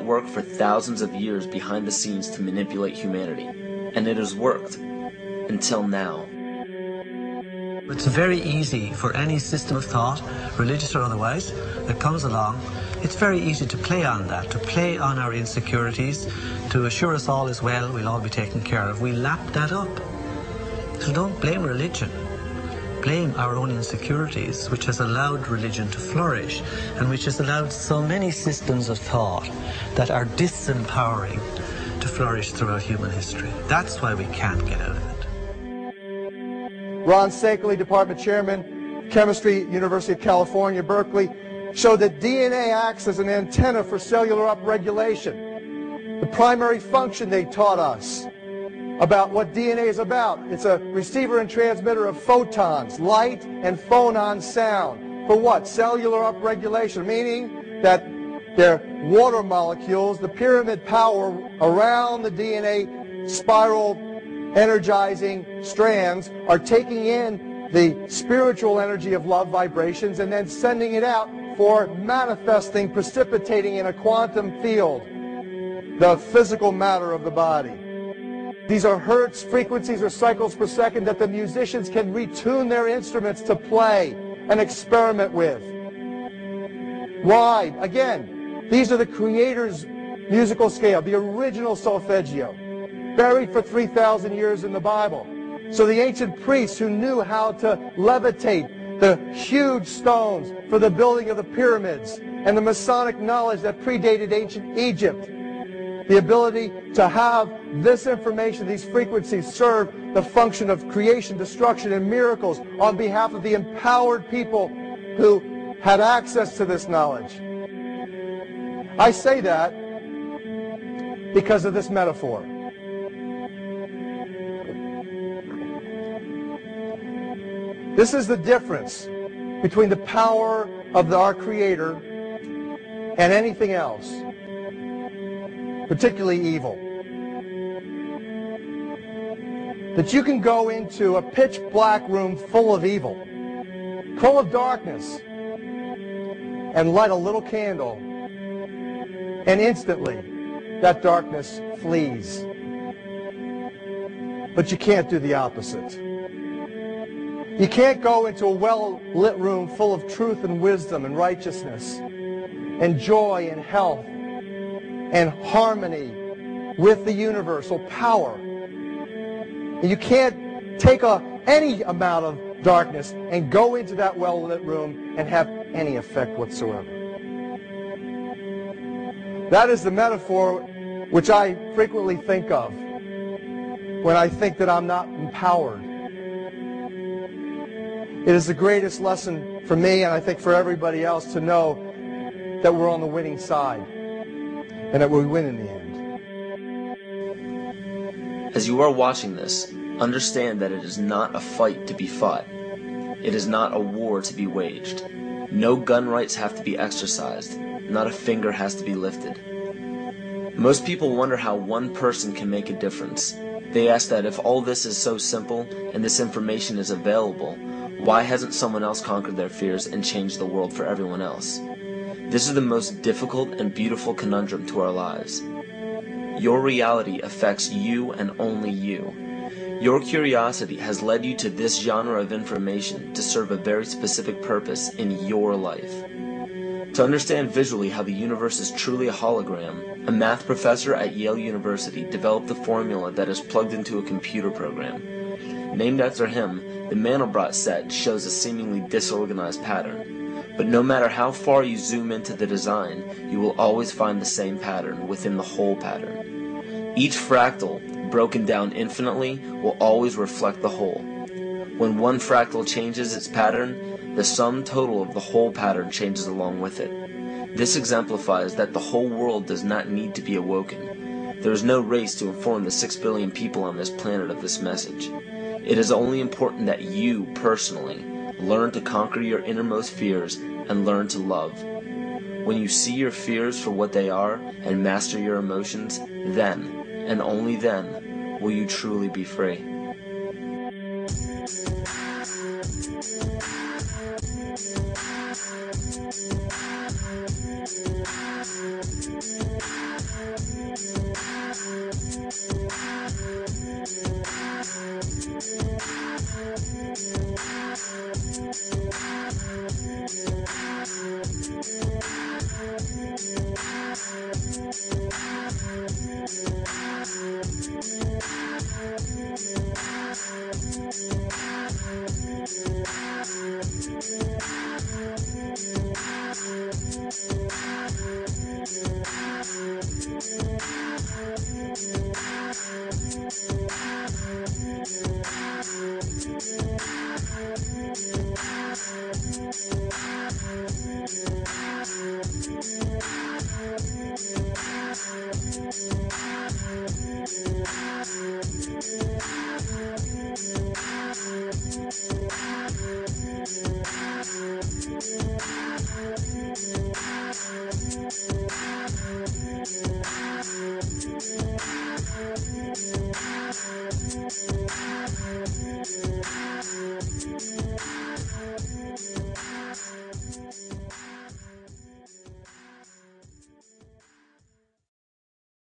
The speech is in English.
work for thousands of years behind the scenes to manipulate humanity, and it has worked until now. It's very easy for any system of thought, religious or otherwise, that comes along. It's very easy to play on that, to play on our insecurities, to assure us all is well, we'll all be taken care of. We lap that up. So don't blame religion. Blame our own insecurities, which has allowed religion to flourish, and which has allowed so many systems of thought that are disempowering to flourish throughout human history. That's why we can't get out of it. Ron Sakeley, Department Chairman, Chemistry, University of California, Berkeley, showed that DNA acts as an antenna for cellular upregulation. The primary function they taught us about what DNA is about. It's a receiver and transmitter of photons, light, and phonon sound. For what? Cellular upregulation, meaning that their water molecules, the pyramid power around the DNA spiral energizing strands, are taking in the spiritual energy of love vibrations and then sending it out for manifesting, precipitating in a quantum field, the physical matter of the body. These are hertz, frequencies, or cycles per second that the musicians can retune their instruments to play and experiment with. Why? Again, these are the Creator's musical scale, the original solfeggio, buried for 3,000 years in the Bible. So the ancient priests who knew how to levitate the huge stones for the building of the pyramids, and the Masonic knowledge that predated ancient Egypt, the ability to have this information, these frequencies, serve the function of creation, destruction, and miracles on behalf of the empowered people who had access to this knowledge. I say that because of this metaphor. This is the difference between the power of our Creator and anything else, particularly evil. That you can go into a pitch black room full of evil, full of darkness, and light a little candle, and instantly that darkness flees. But you can't do the opposite. You can't go into a well-lit room full of truth and wisdom and righteousness and joy and health and harmony with the universal power. And you can't take any amount of darkness and go into that well-lit room and have any effect whatsoever. That is the metaphor which I frequently think of when I think that I'm not empowered. It is the greatest lesson for me, and I think for everybody else, to know that we're on the winning side and that we win in the end. As you are watching this, understand that it is not a fight to be fought. It is not a war to be waged. No gun rights have to be exercised. Not a finger has to be lifted. Most people wonder how one person can make a difference. They ask that if all this is so simple and this information is available, why hasn't someone else conquered their fears and changed the world for everyone else? This is the most difficult and beautiful conundrum to our lives. Your reality affects you and only you. Your curiosity has led you to this genre of information to serve a very specific purpose in your life. To understand visually how the universe is truly a hologram, a math professor at Yale University developed the formula that is plugged into a computer program. Named after him, the Mandelbrot set shows a seemingly disorganized pattern. But no matter how far you zoom into the design, you will always find the same pattern within the whole pattern. Each fractal, broken down infinitely, will always reflect the whole. When one fractal changes its pattern, the sum total of the whole pattern changes along with it. This exemplifies that the whole world does not need to be awoken. There is no race to inform the 6 billion people on this planet of this message. It is only important that you, personally, learn to conquer your innermost fears and learn to love. When you see your fears for what they are and master your emotions, then, and only then, will you truly be free.